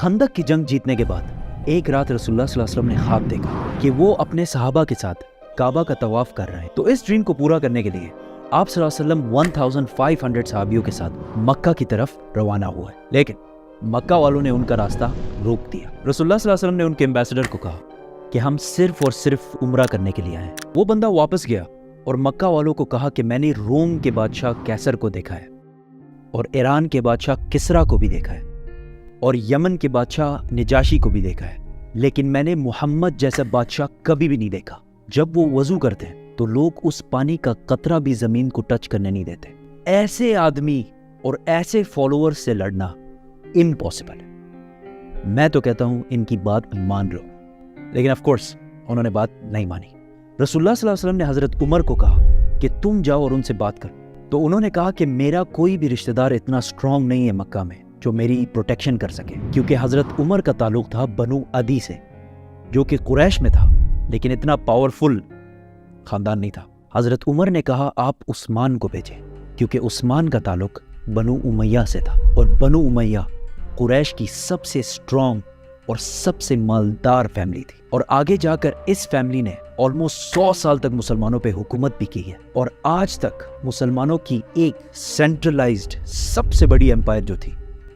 خندق کی جنگ جیتنے کے بعد ایک رات رسول اللہ صلی اللہ علیہ وسلم نے خواب دیکھا کہ وہ اپنے صحابہ کے ساتھ کعبہ کا طواف کر رہے ہیں. تو اس ڈریم کو پورا کرنے کے لیے آپ صلی اللہ علیہ وسلم 1500 صحابیوں کے ساتھ مکہ کی طرف روانہ ہوا ہے، لیکن مکہ والوں نے ان کا راستہ روک دیا. رسول اللہ صلی اللہ علیہ وسلم نے ان کے ایمبیسڈر کو کہا کہ ہم صرف اور صرف عمرہ کرنے کے لیے آئے ہیں. وہ بندہ واپس گیا اور مکہ والوں کو کہا کہ میں نے روم کے بادشاہ کیسر کو دیکھا ہے اور ایران کے بادشاہ کسرا کو بھی دیکھا ہے اور یمن کے بادشاہ نجاشی کو بھی دیکھا ہے، لیکن میں نے محمد جیسا بادشاہ کبھی بھی نہیں دیکھا. جب وہ وضو کرتے ہیں تو لوگ اس پانی کا قطرہ بھی زمین کو ٹچ کرنے نہیں دیتے. ایسے آدمی اور ایسے فالوور سے لڑنا امپاسبل ہے. میں تو کہتا ہوں ان کی بات مان لو، لیکن آف کورس انہوں نے بات نہیں مانی. رسول اللہ صلی اللہ علیہ وسلم نے حضرت عمر کو کہا کہ تم جاؤ اور ان سے بات کرو. تو انہوں نے کہا کہ میرا کوئی بھی رشتہ دار اتنا اسٹرانگ نہیں ہے مکہ میں جو میری پروٹیکشن کر سکے، کیونکہ حضرت عمر کا تعلق تھا بنو عدی سے جو کہ قریش میں تھا، لیکن اتنا پاورفل خاندان نہیں تھا. حضرت عمر نے کہا آپ عثمان کو بھیجیں، کیونکہ عثمان کا تعلق بنو امیہ سے تھا اور بنو امیہ قریش کی سب سے اسٹرانگ اور سب سے مالدار فیملی تھی. اور آگے جا کر اس فیملی نے آلموسٹ 100 سال تک مسلمانوں پہ حکومت بھی کی ہے، اور آج تک مسلمانوں کی ایک سینٹرلائزڈ سب سے بڑی امپائر جو تھی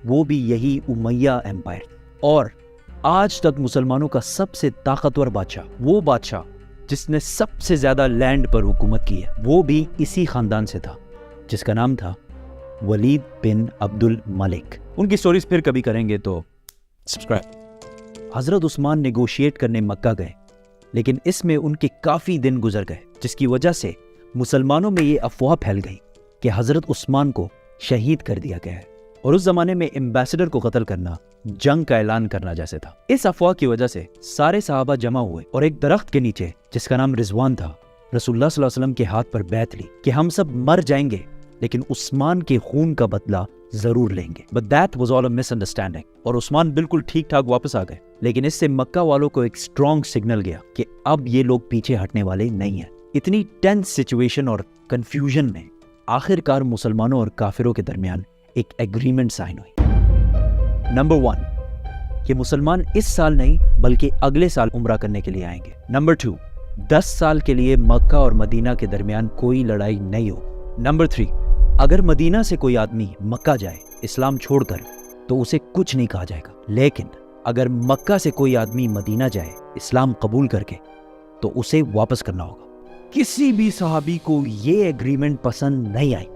وہ بھی یہی امیہ امپائر. اور آج تک مسلمانوں کا سب سے طاقتور بادشاہ، وہ بادشاہ جس نے سب سے زیادہ لینڈ پر حکومت کی ہے، وہ بھی اسی خاندان سے تھا جس کا نام تھا ولید بن عبد الملک. ان کی سٹوریز پھر کبھی کریں گے تو سبسکرائب. حضرت عثمان نیگوشیٹ کرنے مکہ گئے، لیکن اس میں ان کے کافی دن گزر گئے، جس کی وجہ سے مسلمانوں میں یہ افواہ پھیل گئی کہ حضرت عثمان کو شہید کر دیا گیا ہے. اور اس زمانے میں ایمبیسڈر کو قتل کرنا جنگ کا اعلان کرنا جیسے تھا. اس افواہ کی وجہ سے سارے صحابہ جمع ہوئے اور ایک درخت کے نیچے جس کا نام رضوان تھا رسول اللہ صلی اللہ علیہ وسلم کے ہاتھ پر بیعت لی کہ ہم سب مر جائیں گے لیکن عثمان کے خون کا بدلہ ضرور لیں گے. But that was all a misunderstanding. اور عثمان بالکل ٹھیک ٹھاک واپس آ گئے، لیکن اس سے مکہ والوں کو ایک اسٹرانگ سگنل گیا کہ اب یہ لوگ پیچھے ہٹنے والے نہیں ہیں. اتنی ٹینس سچویشن اور کنفیوژن میں آخر کار مسلمانوں اور کافروں کے درمیان ایک ایگریمنٹ سائن ہوئی. نمبر 1 کہ مسلمان اس سال نہیں بلکہ اگلے سال عمرہ کرنے کے لیے آئیں گے. نمبر 2 10 سال کے لیے مکہ اور مدینہ کے درمیان کوئی لڑائی نہیں ہو. نمبر 3 اگر مدینہ سے کوئی آدمی مکہ جائے اسلام چھوڑ کر تو اسے کچھ نہیں کہا جائے گا، لیکن اگر مکہ سے کوئی آدمی مدینہ جائے اسلام قبول کر کے تو اسے واپس کرنا ہوگا. کسی بھی صحابی کو یہ ایگریمنٹ پسند نہیں آئی،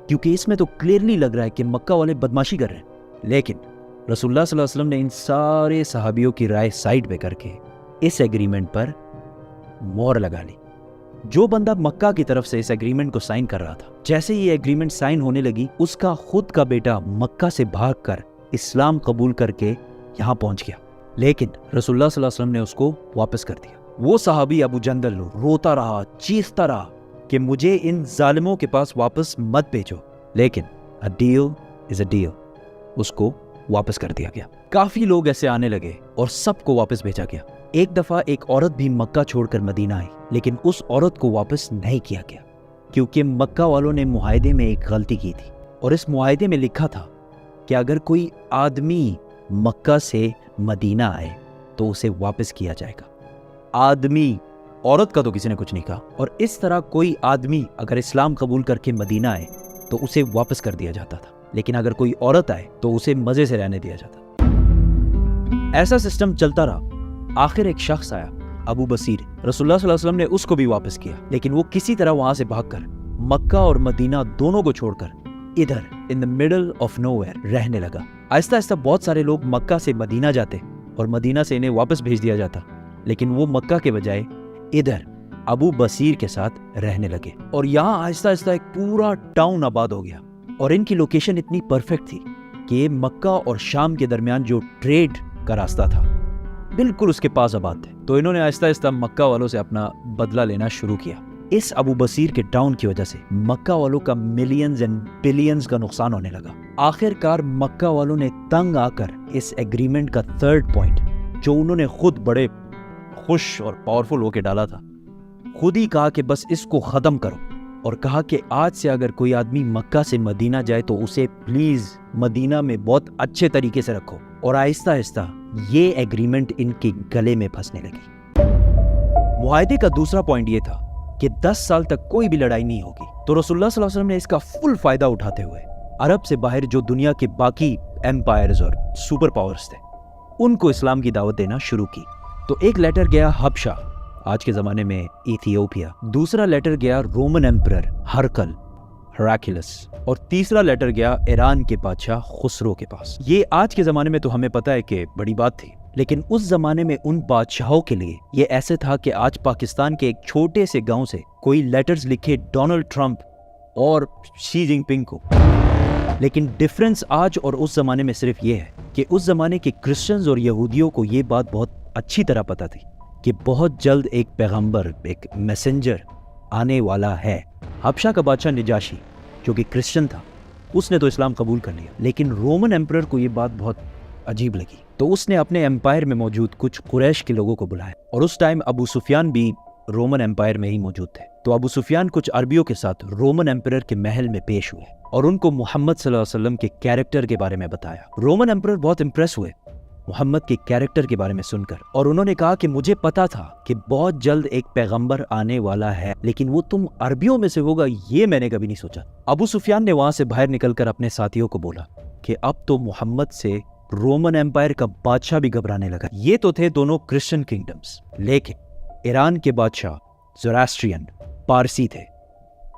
کیونکہ اس میں تو کلیئرلی لگ رہا ہے کہ مکہ والے بدماشی کر رہے ہیں. لیکن رسول اللہ صلی اللہ علیہ وسلم نے ان سارے صحابیوں کی رائے سائڈ پہ کر کے اس ایگریمنٹ پر مہر لگا لی. جو بندہ مکہ کی طرف سے اس ایگریمنٹ کو سائن کر رہا تھا، جیسے یہ ایگریمنٹ سائن ہونے لگی اس کا خود کا بیٹا مکہ سے بھاگ کر اسلام قبول کر کے یہاں پہنچ گیا، لیکن رسول اللہ صلی اللہ علیہ وسلم نے اس کو واپس کر دیا. وہ صحابی ابو جندل روتا رہا، چیختا رہا کہ مجھے ان ظالموں کے پاس واپس مت بھیجو، لیکن a deal is a deal. اس کو واپس کر دیا گیا. کافی لوگ ایسے آنے لگے اور سب کو واپس بھیجا گیا. ایک دفعہ ایک عورت بھی مکہ چھوڑ کر مدینہ آئی، لیکن اس عورت کو واپس نہیں کیا گیا کیونکہ مکہ والوں نے معاہدے میں ایک غلطی کی تھی، اور اس معاہدے میں لکھا تھا کہ اگر کوئی آدمی مکہ سے مدینہ آئے تو اسے واپس کیا جائے گا. آدمی، عورت کا تو کسی نے کچھ نہیں کہا. اور اس طرح کوئی آدمی اگر اسلام قبول کر کے مدینہ آئے تو اسے واپس کر دیا جاتا تھا، لیکن اگر کوئی عورت آئے تو اسے مزے سے رہنے دیا جاتا. ایسا سسٹم چلتا رہا. آخر ایک شخص آیا، ابو بصیر. رسول اللہ صلی اللہ علیہ وسلم نے اس کو بھی واپس کیا، لیکن وہ کسی طرح وہاں سے بھاگ کر مکہ اور مدینہ دونوں کو چھوڑ کر ادھر ان the middle of nowhere رہنے لگا. آہستہ آہستہ بہت سارے لوگ مکہ سے مدینہ جاتے اور مدینہ سے انہیں واپس بھیج دیا جاتا، لیکن وہ مکہ کے بجائے ادھر ابو بصیر کے ساتھ رہنے لگے. اور یہاں آہستہ آہستہ ایک پورا ٹاؤن آباد ہو گیا، اور ان کی لوکیشن اتنی پرفیکٹ تھی کہ یہ مکہ اور شام کے درمیان جو ٹریڈ کا راستہ تھا بالکل اس کے پاس آباد تھے. تو انہوں نے آہستہ آہستہ مکہ والوں سے اپنا بدلہ لینا شروع کیا. اس ابو بصیر کے ٹاؤن کی وجہ سے مکہ والوں کا ملینز اینڈ بلینز کا نقصان ہونے لگا. آخر کار مکہ والوں نے تنگ آ کر اس ایگریمنٹ کا 3rd پوائنٹ، جو انہوں نے خود بڑے خوش اور پاورفل ہو کے ڈالا تھا، خود ہی کہا کہ بس اس کو ختم کرو. اور کہا کہ آج سے اگر کوئی آدمی مکہ سے مدینہ جائے تو اسے پلیز مدینہ میں بہت اچھے طریقے سے رکھو. اور آہستہ آہستہ یہ ایگریمنٹ ان کے گلے میں پھنسنے لگی. معاہدے کا دوسرا پوائنٹ یہ تھا کہ 10 سال تک کوئی بھی لڑائی نہیں ہوگی. تو رسول اللہ صلی اللہ علیہ وسلم نے اس کا فل فائدہ اٹھاتے ہوئے عرب سے باہر جو دنیا کے باقی ایمپائرز اور سپر پاورز تھے ان کو اسلام کی دعوت دینا شروع کی. تو ایک لیٹر گیا حبشہ, آج کے زمانے میں ایتھیوپیا. دوسرا لیٹر گیا رومن ایمپرر ہرکل ہراکلس. اور تیسرا لیٹر گیا ایران کے بادشاہ خسرو کے پاس. یہ آج کے زمانے میں تو ہمیں پتہ ہے کہ بڑی بات تھی, لیکن اس زمانے میں ان بادشاہوں کے لیے یہ ایسے تھا کہ آج پاکستان کے ایک چھوٹے سے گاؤں سے کوئی لیٹرز لکھے ڈونلڈ ٹرمپ اور شی جن پنگ کو. لیکن ڈفرنس آج اور اس زمانے میں صرف یہ ہے کہ اس زمانے کے کرسچنز اور یہودیوں کو یہ بات بہت اچھی طرح پتہ تھی کہ بہت جلد ایک پیغمبر, ایک میسنجر آنے والا ہے. حبشہ کا بادشاہ نجاشی جو کہ کرسچن تھا اس نے تو اسلام قبول کر لیا, لیکن رومن ایمپرر کو یہ بات بہت عجیب لگی. تو اس نے اپنے ایمپائر میں موجود کچھ قریش کے لوگوں کو بلایا, اور اس ٹائم ابو سفیان بھی رومن ایمپائر میں ہی موجود تھے. تو ابو سفیان کچھ عربیوں کے ساتھ رومن ایمپرر کے محل میں پیش ہوئے اور ان کو محمد صلی اللہ علیہ وسلم کے کیریکٹر کے بارے میں بتایا. رومن ایمپرر بہت امپریس ہوئے محمد کے کیریکٹر کے بارے میں سن کر, اور انہوں نے کہا کہ مجھے پتا تھا کہ بہت جلد ایک پیغمبر آنے والا ہے, لیکن وہ تم عربیوں میں سے ہوگا یہ میں نے کبھی نہیں سوچا. ابو سفیان نے وہاں سے باہر نکل کر اپنے ساتھیوں کو بولا کہ اب تو محمد سے رومن ایمپائر کا بادشاہ بھی گھبرانے لگا. یہ تو تھے دونوں کرسچن کنگڈمز, لیکن ایران کے بادشاہ زوراسٹرین پارسی تھے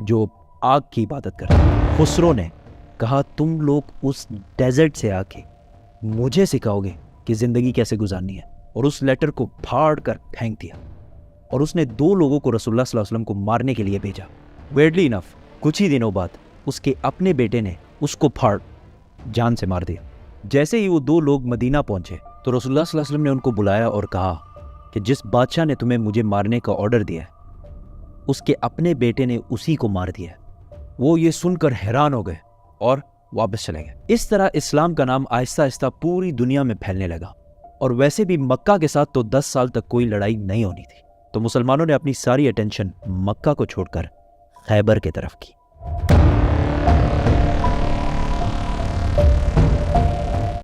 جو آگ کی عبادت کرتے. خسرو نے کہا تم لوگ اس ڈیزرٹ سے آ کے مجھے سکھاؤ گے کہ زندگی کیسے گزارنی ہے, اور اس لیٹر کو پھاڑ کر پھینک دیا. اور اس نے 2 لوگوں کو رسول اللہ صلی اللہ علیہ وسلم کو مارنے کے لیے بھیجا. ویئرڈلی انف کچھ ہی دنوں بعد اس کے اپنے بیٹے نے اس کو پھاڑ جان سے مار دیا. جیسے ہی وہ 2 لوگ مدینہ پہنچے تو رسول اللہ صلی اللہ علیہ وسلم نے ان کو بلایا اور کہا کہ جس بادشاہ نے تمہیں مجھے مارنے کا آرڈر دیا ہے اس کے اپنے بیٹے نے اسی کو مار دیا ہے. وہ یہ سن کر حیران ہو گئے اور واپس چلے گئے. اس طرح اسلام کا نام آہستہ آہستہ پوری دنیا میں پھیلنے لگا, اور ویسے بھی مکہ کے ساتھ تو 10 سال تک کوئی لڑائی نہیں ہونی تھی. تو مسلمانوں نے اپنی ساری اٹینشن مکہ کو چھوڑ کر خیبر کی طرف کی.